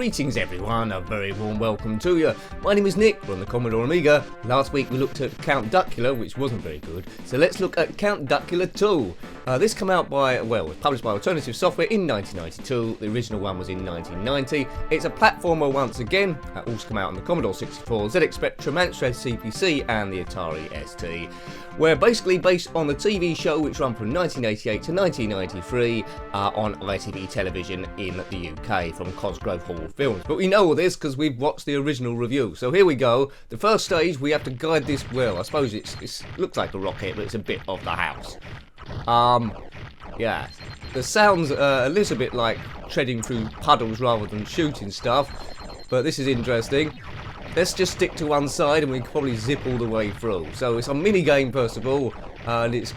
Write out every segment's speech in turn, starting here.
Greetings everyone, a very warm welcome to you. My name is Nick, we're on the Commodore Amiga. Last week we looked at Count Duckula, which wasn't very good, so let's look at Count Duckula 2. This came out by, well, published by Alternative Software in 1992, the original one was in 1990. It's a platformer once again, also come out on the Commodore 64, ZX Spectrum, Amstrad CPC and the Atari ST. We're basically based on the TV show which ran from 1988 to 1993 on ITV television in the UK from Cosgrove Hall Films. But we know all this because we've watched the original review. So here we go. The first stage, we have to guide this, well, I suppose it looks like a rocket, but it's a bit of the house. Yeah. The sounds a little bit like treading through puddles rather than shooting stuff, but this is interesting. Let's just stick to one side and we can probably zip all the way through. So it's a mini game first of all, and it's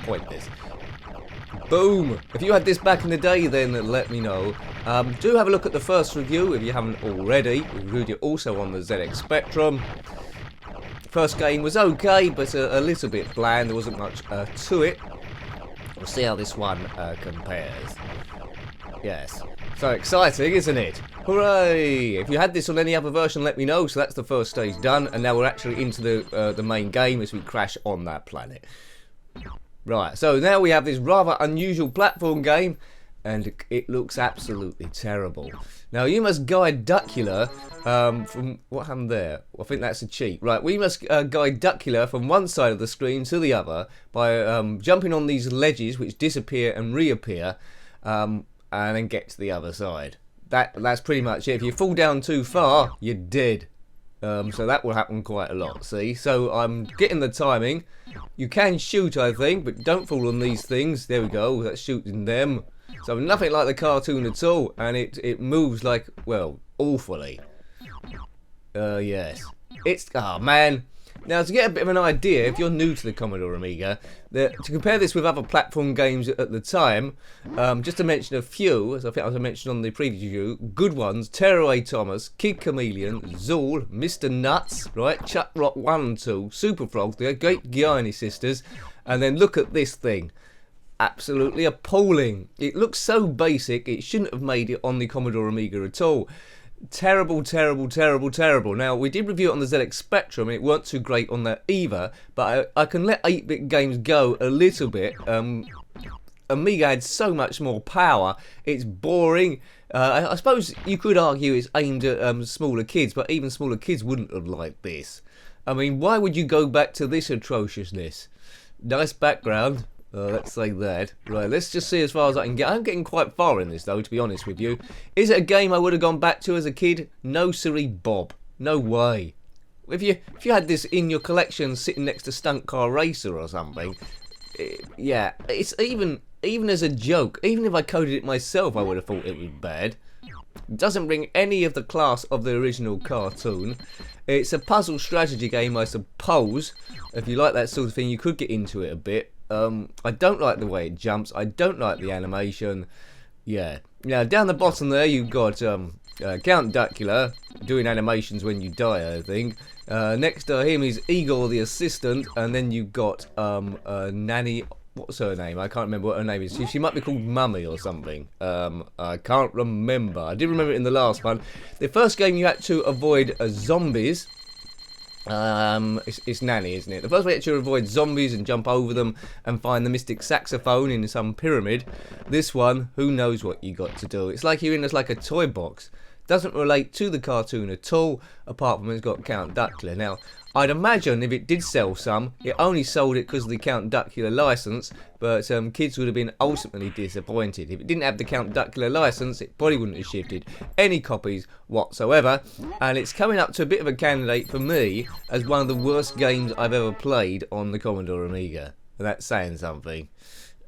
pointless. Boom! If you had this back in the day, then let me know. Do have a look at the first review if you haven't already. We reviewed it also on the ZX Spectrum. First game was okay, but a little bit bland. There wasn't much to it. We'll see how this one compares. Yes. So exciting, isn't it? Hooray! If you had this on any other version, let me know. So that's the first stage done, and now we're actually into the main game as we crash on that planet. Right, so now we have this rather unusual platform game, and it looks absolutely terrible. Now you must guide Duckula from what happened there? Well, I think that's a cheat. Right, we must guide Duckula from one side of the screen to the other by jumping on these ledges which disappear and reappear, and then get to the other side. That's pretty much it. If you fall down too far, you're dead. So that will happen quite a lot, see? So I'm getting the timing. You can shoot, I think, but don't fall on these things. There we go, that's shooting them. So nothing like the cartoon at all, and it moves like, well, awfully. Yes. It's, oh man. Now, to get a bit of an idea, if you're new to the Commodore Amiga, to compare this with other platform games at the time, just to mention a few, as I think I mentioned on the previous review, good ones: Tearaway Thomas, Kid Chameleon, Zool, Mr. Nuts, right, Chuck Rock 1 and 2, Super Frog, the Great Guiani Sisters, and then look at this thing. Absolutely appalling. It looks so basic, it shouldn't have made it on the Commodore Amiga at all. Terrible, terrible, terrible, terrible. Now, we did review it on the ZX Spectrum, and it weren't too great on that either, but I can let 8-bit games go a little bit. Amiga had so much more power. It's boring. I suppose you could argue it's aimed at smaller kids, but even smaller kids wouldn't have liked this. I mean, why would you go back to this atrociousness? Nice background. Let's say that. Right, let's just see as far as I can get. I'm getting quite far in this, though, to be honest with you. Is it a game I would have gone back to as a kid? No siree Bob. No way. If you had this in your collection sitting next to Stunt Car Racer or something, yeah, it's even as a joke, even if I coded it myself, I would have thought it was bad. It doesn't bring any of the class of the original cartoon. It's a puzzle strategy game, I suppose. If you like that sort of thing, you could get into it a bit. I don't like the way it jumps. I don't like the animation. Yeah. Now down the bottom there you've got Count Duckula doing animations when you die, I think. Next to him is Igor the assistant, and then you've got Nanny. What's her name? I can't remember what her name is. She might be called Mummy or something. I can't remember. I did remember it in the last one. The first game you had to avoid zombies. It's Nanny, isn't it? The first way to avoid zombies and jump over them and find the mystic saxophone in some pyramid. This one, who knows what you got to do. It's like you're in this like a toy box. Doesn't relate to the cartoon at all, apart from it's got Count Duckula. Now, I'd imagine if it did sell some, it only sold it because of the Count Duckula license, but kids would have been ultimately disappointed. If it didn't have the Count Duckula license, it probably wouldn't have shifted any copies whatsoever, and it's coming up to a bit of a candidate for me as one of the worst games I've ever played on the Commodore Amiga. And that's saying something.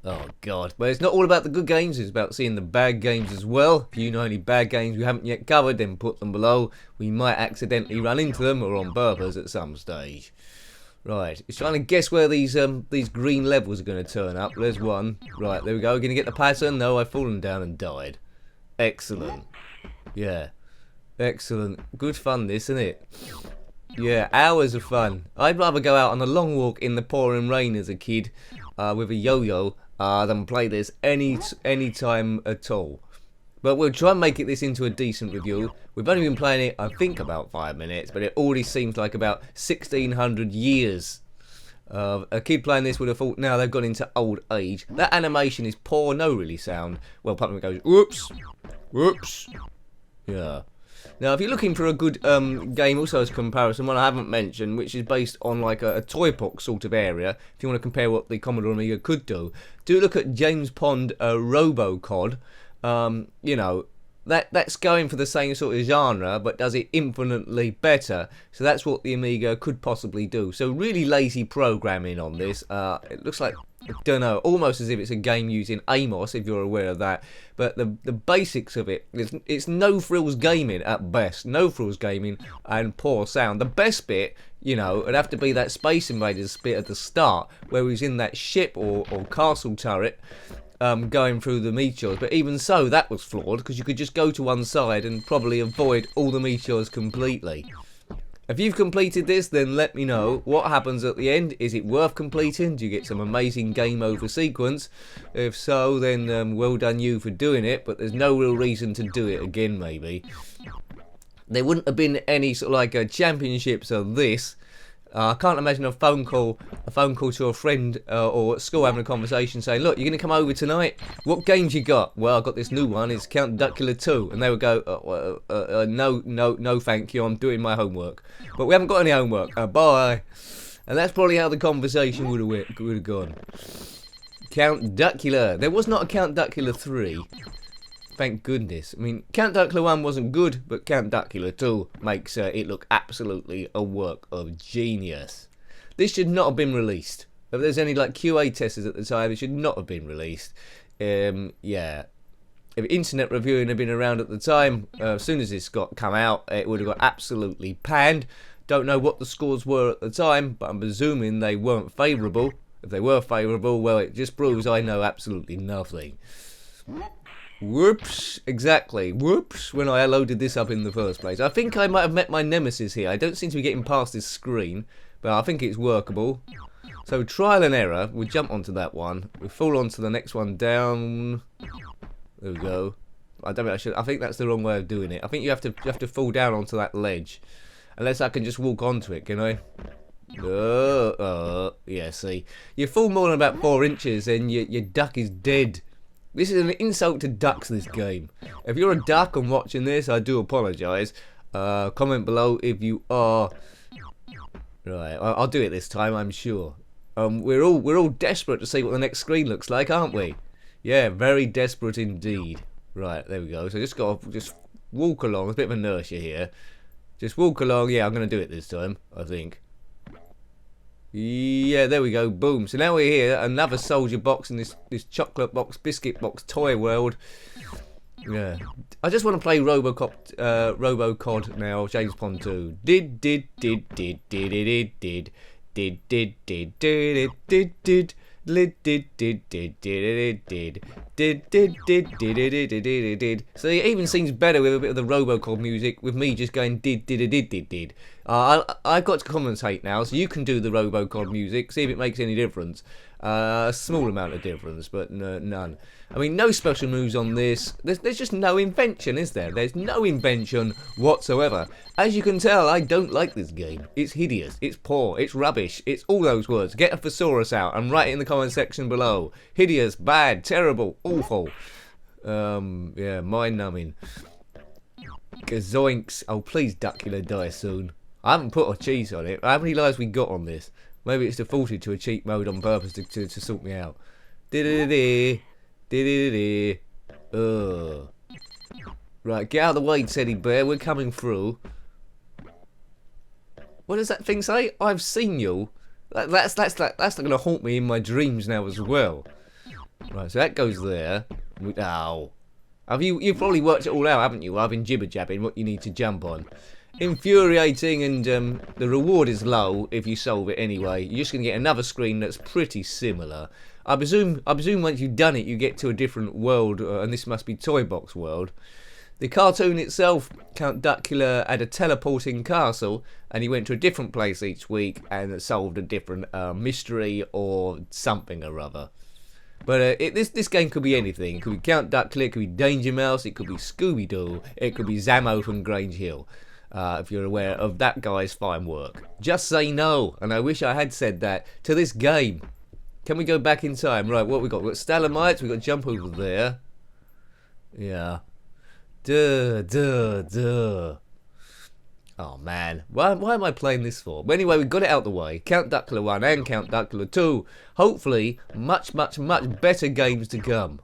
Oh god, but it's not all about the good games, it's about seeing the bad games as well. If you know any bad games we haven't yet covered, then put them below. We might accidentally run into them or on purpose at some stage. Right, it's trying to guess where these green levels are going to turn up. There's one. Right, there we go. Going to get the pattern. No, I've fallen down and died. Excellent. Yeah. Excellent. Good fun this, isn't it? Yeah, hours of fun. I'd rather go out on a long walk in the pouring rain as a kid with a yo-yo than play this any time at all. But we'll try and make this into a decent review. We've only been playing it, I think, about 5 minutes, but it already seems like about 1600 years. A kid playing this would have thought, now they've gone into old age. That animation is poor, no really sound. Well, apart from it goes, whoops, whoops. Yeah. Now, if you're looking for a good game, also as a comparison, one I haven't mentioned, which is based on like a toy box sort of area, if you want to compare what the Commodore Amiga could do look at James Pond RoboCod. You know, that's going for the same sort of genre, but does it infinitely better. So that's what the Amiga could possibly do. So really lazy programming on this. It looks like, I don't know, almost as if it's a game using Amos, if you're aware of that. But the basics of it, it's no frills gaming at best. No frills gaming and poor sound. The best bit, you know, it'd have to be that Space Invaders bit at the start, where he's in that ship or castle turret, going through the meteors. But even so, that was flawed, because you could just go to one side and probably avoid all the meteors completely. If you've completed this, then let me know what happens at the end. Is it worth completing? Do you get some amazing game over sequence? If so, then well done you for doing it, but there's no real reason to do it again, maybe. There wouldn't have been any sort of like championships of this. I can't imagine a phone call to a friend or at school having a conversation saying, look, you're going to come over tonight? What games you got? Well, I've got this new one, it's Count Duckula 2. And they would go, no, thank you, I'm doing my homework. But we haven't got any homework, bye. And that's probably how the conversation would have gone. Count Duckula. There was not a Count Duckula 3. Thank goodness. I mean, Count Duckula 1 wasn't good, but Count Duckula 2 makes it look absolutely a work of genius. This should not have been released. If there's any like QA testers at the time, it should not have been released. Yeah. If internet reviewing had been around at the time, as soon as this come out, it would have got absolutely panned. Don't know what the scores were at the time, but I'm presuming they weren't favourable. If they were favourable, well, it just proves I know absolutely nothing. Whoops, exactly, whoops, when I loaded this up in the first place. I think I might have met my nemesis here. I don't seem to be getting past this screen, but I think it's workable. So trial and error, we jump onto that one, we fall onto the next one down. There we go. I think that's the wrong way of doing it. I think you have to fall down onto that ledge. Unless I can just walk onto it, can I? Yeah, see. You fall more than about 4 inches and your duck is dead. This is an insult to ducks, this game. If you're a duck and watching this, I do apologise. Comment below if you are. Right, I'll do it this time, I'm sure. We're all desperate to see what the next screen looks like, aren't we? Yeah, very desperate indeed. Right, there we go. So just walk along. There's a bit of inertia here. Just walk along. Yeah, I'm going to do it this time, I think. Yeah, there we go, boom. So now we're here, another soldier box in this chocolate box, biscuit box, toy world. Yeah, I just want to play RoboCod now, James Pond 2. So it even seems better with a bit of the RoboCod music, with me just going did. I've got to commentate now, so you can do the RoboCod music, see if it makes any difference. A small amount of difference, but none. I mean, no special moves on this. There's just no invention, is there? There's no invention whatsoever. As you can tell, I don't like this game. It's hideous, it's poor, it's rubbish, it's all those words. Get a thesaurus out and write it in the comment section below. Hideous, bad, terrible, awful. Yeah, mind-numbing. Gazoinks. Oh, please, Duckula, die soon. I haven't put a cheese on it. How many lives we got on this? Maybe it's defaulted to a cheat mode on purpose to sort me out. Ugh. Right, get out of the way, Teddy Bear. We're coming through. What does that thing say? I've seen you. That's going to haunt me in my dreams now as well. Right, so that goes there. Ow. You've probably worked it all out, haven't you? I've been jibber-jabbing what you need to jump on. Infuriating, and the reward is low if you solve it anyway. You're just going to get another screen that's pretty similar. I presume once you've done it, you get to a different world, and this must be Toy Box World. The cartoon itself, Count Duckula had a teleporting castle, and he went to a different place each week and solved a different mystery or something or other. But this game could be anything. It could be Count Duckula, it could be Danger Mouse, it could be Scooby-Doo, it could be Zammo from Grange Hill. If you're aware of that guy's fine work. Just say no, and I wish I had said that, to this game. Can we go back in time? Right, what we got? We've got stalagmites, we've got jump over there. Yeah. Duh. Oh man, why am I playing this for? But anyway, we got it out the way. Count Duckula 1 and Count Duckula 2. Hopefully, much better games to come.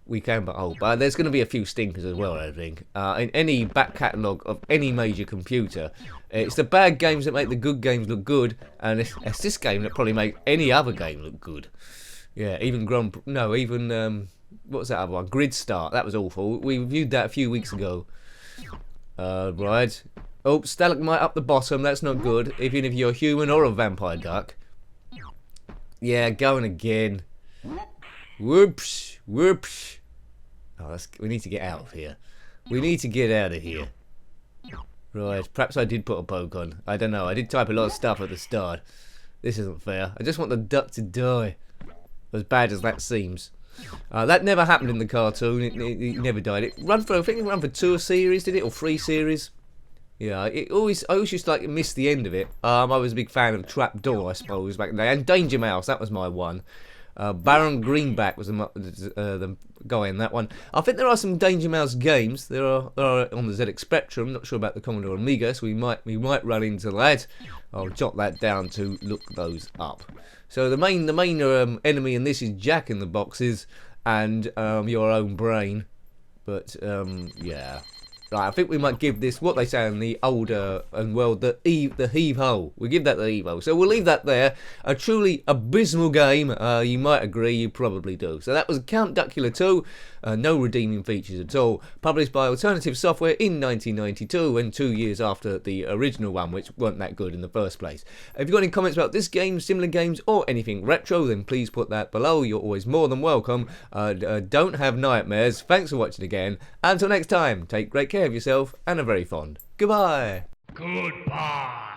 We can but hope. There's going to be a few stinkers as well, I think. In any back catalogue of any major computer, it's the bad games that make the good games look good, and it's this game that probably make any other game look good. Yeah, even what was that other one? Grid Start. That was awful. We reviewed that a few weeks ago. Right. Oh, stalagmite up the bottom. That's not good. Even if you're a human or a vampire duck. Yeah, going again. Whoops. Oh, we need to get out of here. We need to get out of here. Right. Perhaps I did put a poke on. I don't know. I did type a lot of stuff at the start. This isn't fair. I just want the duck to die. As bad as that seems. That never happened in the cartoon. It never died. I think it ran for 2 series, did it, or 3 series? Yeah, I always used to miss the end of it. I was a big fan of Trapdoor, I suppose, back in the day, and Danger Mouse. That was my one. Baron Greenback was the guy in that one. I think there are some Danger Mouse games. There are on the ZX Spectrum. Not sure about the Commodore Amiga, so we might run into that. I'll jot that down to look those up. So the main enemy in this is Jack in the boxes and your own brain. But yeah. Right, I think we might give this, what they say in the older and world, the heave-ho. We give that the heave-ho. So we'll leave that there. A truly abysmal game. You might agree, you probably do. So that was Count Duckula 2. No redeeming features at all. Published by Alternative Software in 1992 and 2 years after the original one, which weren't that good in the first place. If you've got any comments about this game, similar games, or anything retro, then please put that below. You're always more than welcome. Don't have nightmares. Thanks for watching again. Until next time, take great care of yourself and are very fond. Goodbye. Goodbye.